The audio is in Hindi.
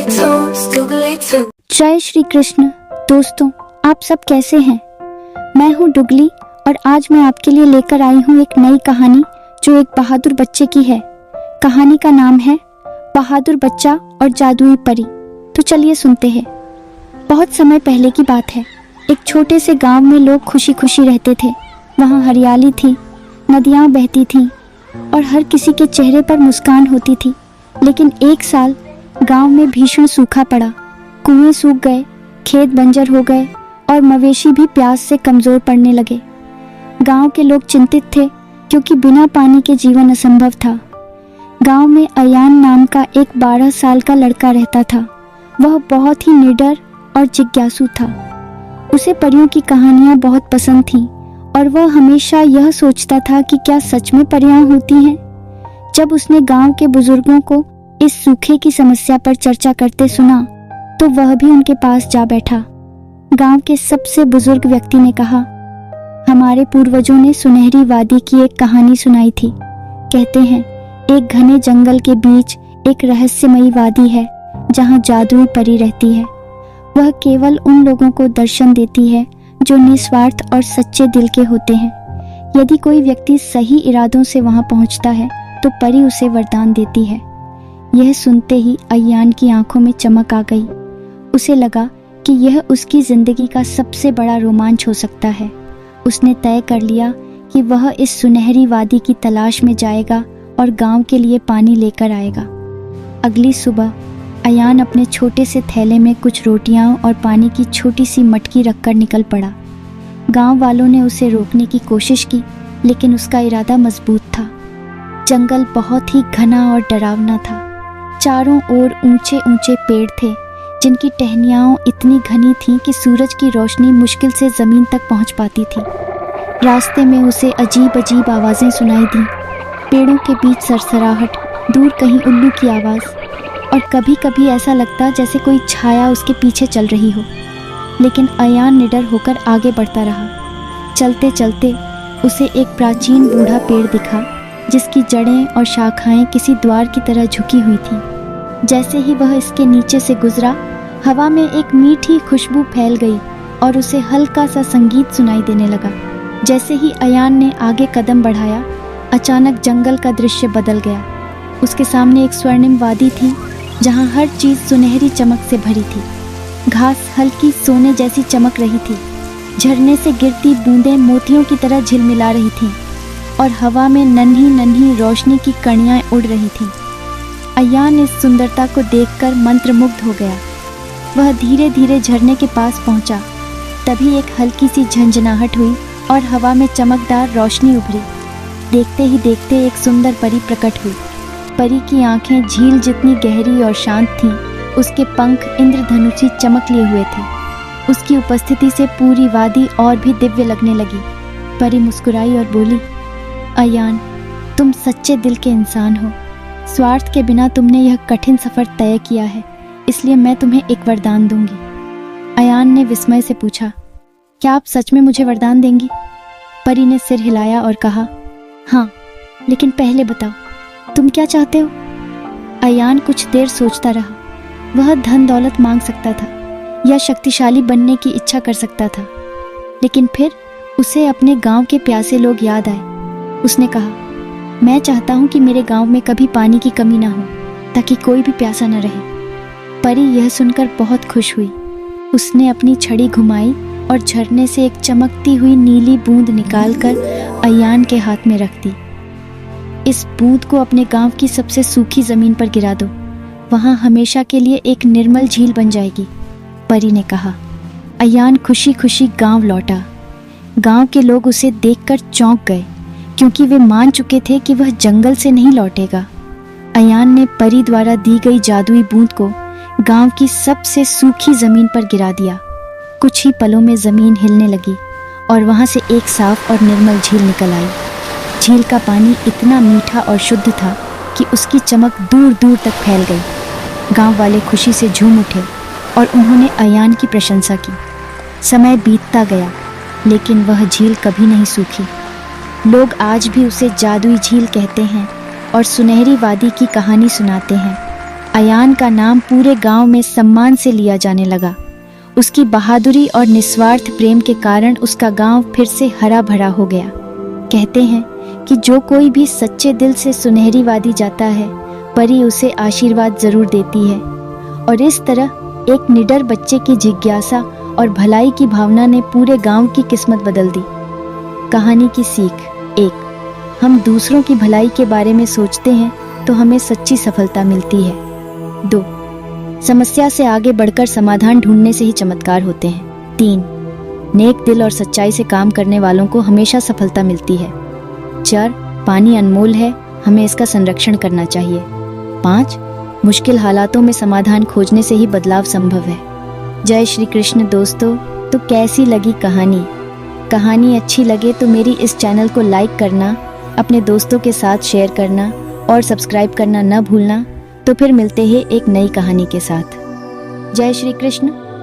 जय श्री कृष्ण। दोस्तों, आप सब कैसे हैं? मैं हूँ डुगली और आज मैं आपके लिए लेकर आई हूँ एक नई कहानी जो एक बहादुर बच्चे की है। कहानी का नाम है बहादुर बच्चा और जादुई परी। तो चलिए सुनते हैं। बहुत समय पहले की बात है। एक छोटे से गांव में लोग खुशी खुशी रहते थे। वहाँ हरियाली थी, नदियाँ बहती थीं और हर किसी के चेहरे पर मुस्कान होती थी। लेकिन एक साल गांव में भीषण सूखा पड़ा। कुएं सूख गए, खेत बंजर हो गए और मवेशी भी प्यास से कमजोर पड़ने लगे। गांव के लोग चिंतित थे क्योंकि बिना पानी के जीवन असंभव था। गांव में अयान नाम का एक 12 साल का लड़का रहता था। वह बहुत ही निडर और जिज्ञासु था। उसे परियों की कहानियां बहुत पसंद थीं और वह हमेशा यह सोचता था कि क्या सच में परियां होती हैं। जब उसने गांव के बुजुर्गों को इस सूखे की समस्या पर चर्चा करते सुना तो वह भी उनके पास जा बैठा। गांव के सबसे बुजुर्ग व्यक्ति ने कहा, हमारे पूर्वजों ने सुनहरी वादी की एक कहानी सुनाई थी। कहते हैं एक घने जंगल के बीच एक रहस्यमयी वादी है जहां जादुई परी रहती है। वह केवल उन लोगों को दर्शन देती है जो निस्वार्थ और सच्चे दिल के होते हैं। यदि कोई व्यक्ति सही इरादों से वहां पहुंचता है तो परी उसे वरदान देती है। यह सुनते ही अयान की आंखों में चमक आ गई। उसे लगा कि यह उसकी जिंदगी का सबसे बड़ा रोमांच हो सकता है। उसने तय कर लिया कि वह इस सुनहरी वादी की तलाश में जाएगा और गांव के लिए पानी लेकर आएगा। अगली सुबह अयान अपने छोटे से थैले में कुछ रोटियां और पानी की छोटी सी मटकी रखकर निकल पड़ा। गांव वालों ने उसे रोकने की कोशिश की, लेकिन उसका इरादा मजबूत था। जंगल बहुत ही घना और डरावना था। चारों ओर ऊंचे ऊंचे पेड़ थे जिनकी टहनियाँ इतनी घनी थीं कि सूरज की रोशनी मुश्किल से जमीन तक पहुंच पाती थी। रास्ते में उसे अजीब अजीब आवाज़ें सुनाई दी। पेड़ों के बीच सरसराहट, दूर कहीं उल्लू की आवाज़ और कभी कभी ऐसा लगता जैसे कोई छाया उसके पीछे चल रही हो। लेकिन अयान निडर होकर आगे बढ़ता रहा। चलते चलते उसे एक प्राचीन बूढ़ा पेड़ दिखा जिसकी जड़ें और शाखाएं किसी द्वार की तरह झुकी हुई थीं। जैसे ही वह इसके नीचे से गुजरा, हवा में एक मीठी खुशबू फैल गई और उसे हल्का सा संगीत सुनाई देने लगा। जैसे ही अयान ने आगे कदम बढ़ाया, अचानक जंगल का दृश्य बदल गया। उसके सामने एक स्वर्णिम वादी थी जहां हर चीज़ सुनहरी चमक से भरी थी। घास हल्की सोने जैसी चमक रही थी। झरने से गिरती बूंदें मोतियों की तरह झिलमिला रही थीं और हवा में नन्ही नन्ही रोशनी की कणियाँ उड़ रही थीं। अयान इस सुंदरता को देखकर मंत्रमुग्ध हो गया। वह धीरे धीरे झरने के पास पहुंचा। तभी एक हल्की सी झंझनाहट हुई और हवा में चमकदार रोशनी उभरी। देखते ही देखते एक सुंदर परी प्रकट हुई। परी की आंखें झील जितनी गहरी और शांत थीं। उसके पंख इंद्रधनुषी चमक लिए हुए थे। उसकी उपस्थिति से पूरी वादी और भी दिव्य लगने लगी। परी मुस्कुराई और बोली, अयान, तुम सच्चे दिल के इंसान हो। स्वार्थ के बिना तुमने यह कठिन सफ़र तय किया है, इसलिए मैं तुम्हें एक वरदान दूंगी। अयान ने विस्मय से पूछा, क्या आप सच में मुझे वरदान देंगी? परी ने सिर हिलाया और कहा, हाँ, लेकिन पहले बताओ तुम क्या चाहते हो? अयान कुछ देर सोचता रहा। वह धन दौलत मांग सकता था या शक्तिशाली बनने की इच्छा कर सकता था, लेकिन फिर उसे अपने गांव के प्यासे लोग याद आए। उसने कहा, मैं चाहता हूं कि मेरे गांव में कभी पानी की कमी ना हो, ताकि कोई भी प्यासा न रहे। परी यह सुनकर बहुत खुश हुई। उसने अपनी छड़ी घुमाई और झरने से एक चमकती हुई नीली बूंद निकालकर अयान के हाथ में रख दी। इस बूंद को अपने गांव की सबसे सूखी जमीन पर गिरा दो, वहां हमेशा के लिए एक निर्मल झील बन जाएगी, परी ने कहा। अयान खुशी खुशी गांव लौटा। गांव के लोग उसे देखकर चौंक गए क्योंकि वे मान चुके थे कि वह जंगल से नहीं लौटेगा। अयान ने परी द्वारा दी गई जादुई बूंद को गांव की सबसे सूखी जमीन पर गिरा दिया। कुछ ही पलों में जमीन हिलने लगी और वहां से एक साफ और निर्मल झील निकल आई। झील का पानी इतना मीठा और शुद्ध था कि उसकी चमक दूर दूर तक फैल गई। गांव वाले खुशी से झूम उठे और उन्होंने अयान की प्रशंसा की। समय बीतता गया, लेकिन वह झील कभी नहीं सूखी। लोग आज भी उसे जादुई झील कहते हैं और सुनहरी वादी की कहानी सुनाते हैं। अयान का नाम पूरे गांव में सम्मान से लिया जाने लगा। उसकी बहादुरी और निस्वार्थ प्रेम के कारण उसका गांव फिर से हरा भरा हो गया। कहते हैं कि जो कोई भी सच्चे दिल से सुनहरी वादी जाता है, परी उसे आशीर्वाद जरूर देती है। और इस तरह एक निडर बच्चे की जिज्ञासा और भलाई की भावना ने पूरे गांव की किस्मत बदल दी। कहानी की सीख: 1. हम दूसरों की भलाई के बारे में सोचते हैं तो हमें सच्ची सफलता मिलती है। 2. समस्या से आगे बढ़कर समाधान ढूंढने से ही चमत्कार होते हैं। 3. नेक दिल और सच्चाई से काम करने वालों को हमेशा सफलता मिलती है। 4. पानी अनमोल है, हमें इसका संरक्षण करना चाहिए। 5. मुश्किल हालातों में समाधान खोजने से ही बदलाव संभव है। जय श्री कृष्ण दोस्तों। तो कैसी लगी कहानी अच्छी लगे तो मेरी इस चैनल को लाइक करना, अपने दोस्तों के साथ शेयर करना और सब्सक्राइब करना न भूलना। तो फिर मिलते हैं एक नई कहानी के साथ। जय श्री कृष्ण।